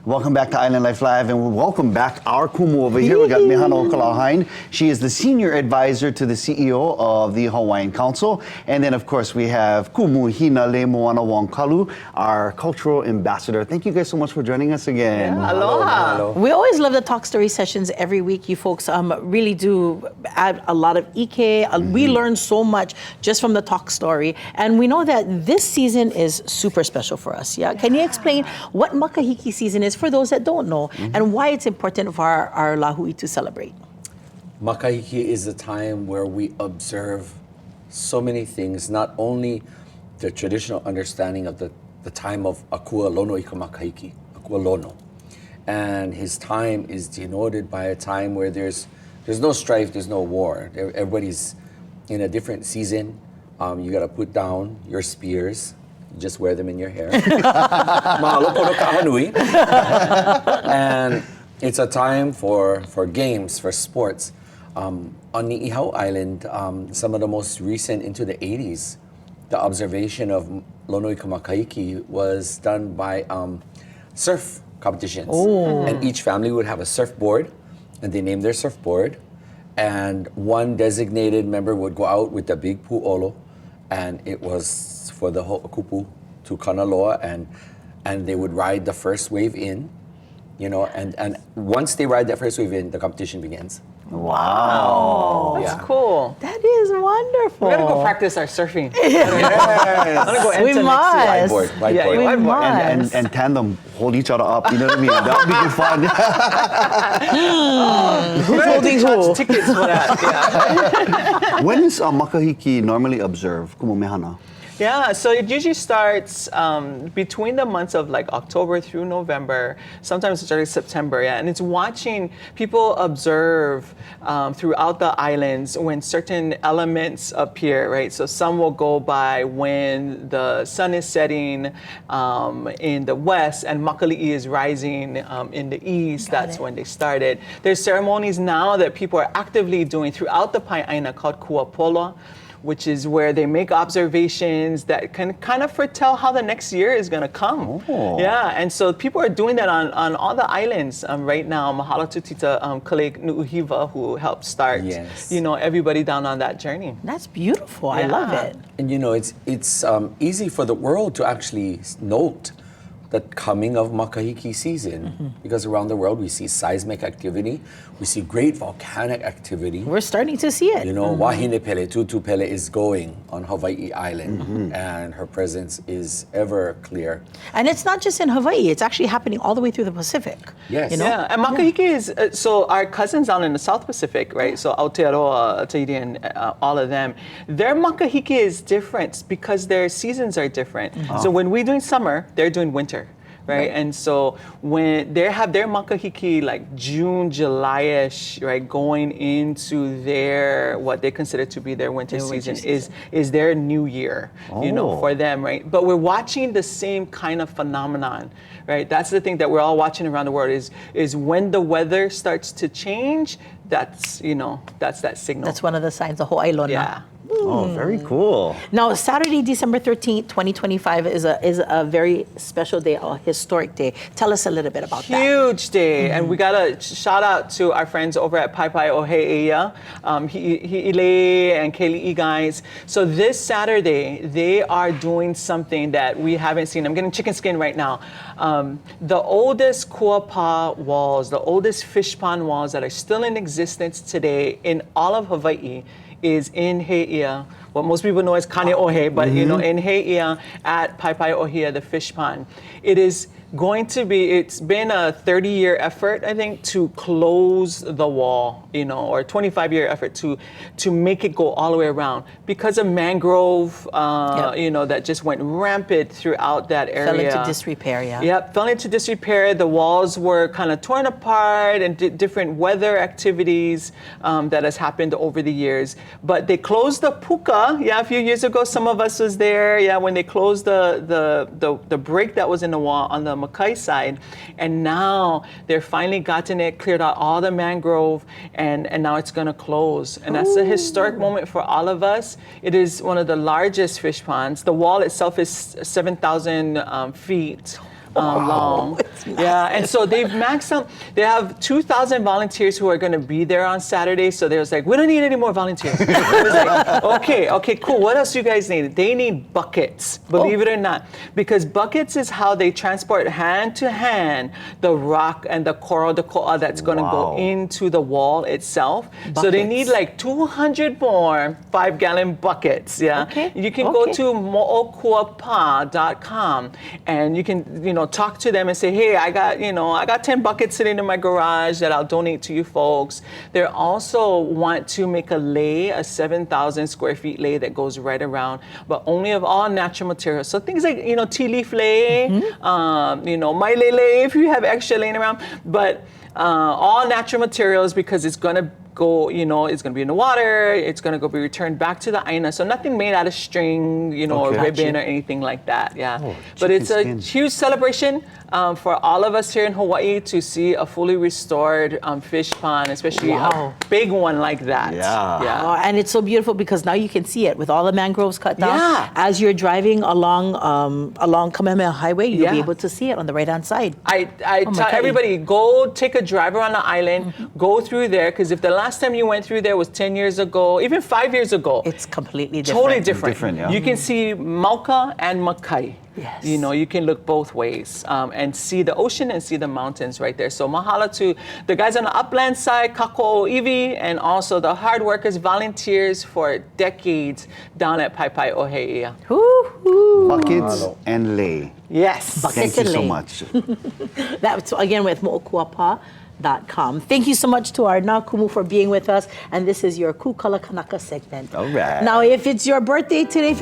Welcome back to Island Life Live, and welcome back our kumu over here. We got Mehanaokala Hind. She is the senior advisor to the CEO of the Hawaiian Council. And then, of course, we have kumu Hinaleimoana Wong-Kalu, our cultural ambassador. Thank you guys so much for joining us again. Yeah, aloha. Hello. We always love the talk story sessions every week. You folks really do add a lot of ike. We learn so much just from the talk story. And we know that this season is super special for us. Yeah. Can you explain what Makahiki season is for those that don't know, and why it's important for our lahui to celebrate? Makahiki is a time where we observe so many things, not only the traditional understanding of the time of Akua Lono Ika Makahiki, Akua Lono. And his time is denoted by a time where there's no strife, there's no war. Everybody's in a different season. You gotta put down your spears. Just wear them in your hair. And it's a time for games, for sports. On Ni'ihau Island, some of the most recent into the 80s, the observation of Lonoika Makahiki was done by surf competitions. Oh. And each family would have a surfboard, and they named their surfboard. And one designated member would go out with the big pu'olo, and it was for the ho'okupu to Kanaloa, and they would ride the first wave in, and once they ride that first wave in, the competition begins. Wow. That's cool. That is wonderful. We gotta go practice our surfing. Yes. I'm gonna go enter We must. Whiteboard. Yeah, We whiteboard. must. And tandem, hold each other up, you know what I mean? That would be good fun. Who's holding who? tickets for that? Yeah. When is Makahiki normally observed, kumu mehana? Yeah, so it usually starts between the months of like October through November, sometimes it's early September, yeah. And it's watching people observe throughout the islands when certain elements appear, right? So some will go by when the sun is setting in the west and Makali'i is rising in the east. That's when they started. There's ceremonies now that people are actively doing throughout the Pai'aina called Kuapola, which is where they make observations that can kind of foretell how the next year is going to come. Oh. Yeah, and so people are doing that on all the islands right now. Mahalo to Tita Kale Nu'uhiva, who helped start, everybody down on that journey. That's beautiful. Yeah. I love it. And it's easy for the world to actually note the coming of Makahiki season, because around the world we see seismic activity, we see great volcanic activity. We're starting to see it. Wahine Pele, Tutu Pele is going on Hawaii Island, and her presence is ever clear. And it's not just in Hawaii, it's actually happening all the way through the Pacific. Yes. Yeah, and Makahiki is, so our cousins down in the South Pacific, right? So Aotearoa, Tahiti, and all of them, their Makahiki is different because their seasons are different. So when we're doing summer, they're doing winter. Right? And so when they have their Makahiki like June, July-ish, right, going into their what they consider to be their winter season is their new year, for them, right? But we're watching the same kind of phenomenon, right? That's the thing that we're all watching around the world is when the weather starts to change, that's that signal. That's one of the signs of Ho'ailona. Yeah. Oh, very cool. Now, Saturday, December 13th, 2025 is a very special day, a historic day. Tell us a little bit about that. Huge day. And we got to shout out to our friends over at Paipai o Heʻeia, Hi'ile and Keli'i guys. So this Saturday, they are doing something that we haven't seen. I'm getting chicken skin right now. The oldest kuapa walls, the oldest fish pond walls that are still in existence today in all of Hawaii is in Heʻeia, what most people know as Kane'ohe, but in Heʻeia at Paipai Ohia, the fish pond. It's been a 30-year effort, I think, to close the wall, or 25-year effort to make it go all the way around because of mangrove, that just went rampant throughout that area. Fell into disrepair, yeah. Yep, fell into disrepair. The walls were kind of torn apart and different weather activities that has happened over the years. But they closed the puka, a few years ago. Some of us was there, when they closed the break that was in the wall on the Makai side, and now they're finally gotten it, cleared out all the mangrove, and now it's gonna close. And that's a historic moment for all of us. It is one of the largest fish ponds. The wall itself is 7,000 feet. long. Yeah, and so they've maxed out. They have 2,000 volunteers who are going to be there on Saturday. So they was like, we don't need any more volunteers. It was like, okay, cool. What else you guys need? They need buckets, believe it or not, because buckets is how they transport hand to hand the rock and the coral, the koa that's going to go into the wall itself. So they need like 200 more 5-gallon buckets. Yeah. Okay. You can go to mookuapa.com and you can, talk to them and say, hey, I got 10 buckets sitting in my garage that I'll donate to you folks. They also want to make a 7,000 square feet lei that goes right around, but only of all natural materials. So things like, tea leaf lei, mai lei if you have extra laying around, but all natural materials because it's going to go, it's going to be in the water, it's going to go be returned back to the aina. So nothing made out of string, or ribbon or anything like that. Yeah. But it's a huge celebration for all of us here in Hawaii to see a fully restored fish pond, especially a big one like that. Yeah. Oh, and it's so beautiful because now you can see it with all the mangroves cut down. Yeah. As you're driving along Kamehameha Highway, you'll be able to see it on the right-hand side. I tell everybody, go take a drive around the island, go through there, because if the last time you went through there was 10 years ago, even 5 years ago, it's completely different. Totally different. Yeah. You can see Mauka and Makai. Yes. You can look both ways and see the ocean and see the mountains right there. So mahalo to the guys on the upland side, Kako Iwi, and also the hard workers, volunteers for decades down at Paipai o Heʻeia. Buckets and lei. Yes. Thank you so much. That's again with mookuapa.com. Thank you so much to our Kumu for being with us. And this is your Kūkala Kanaka segment. All right. Now, if it's your birthday today, family,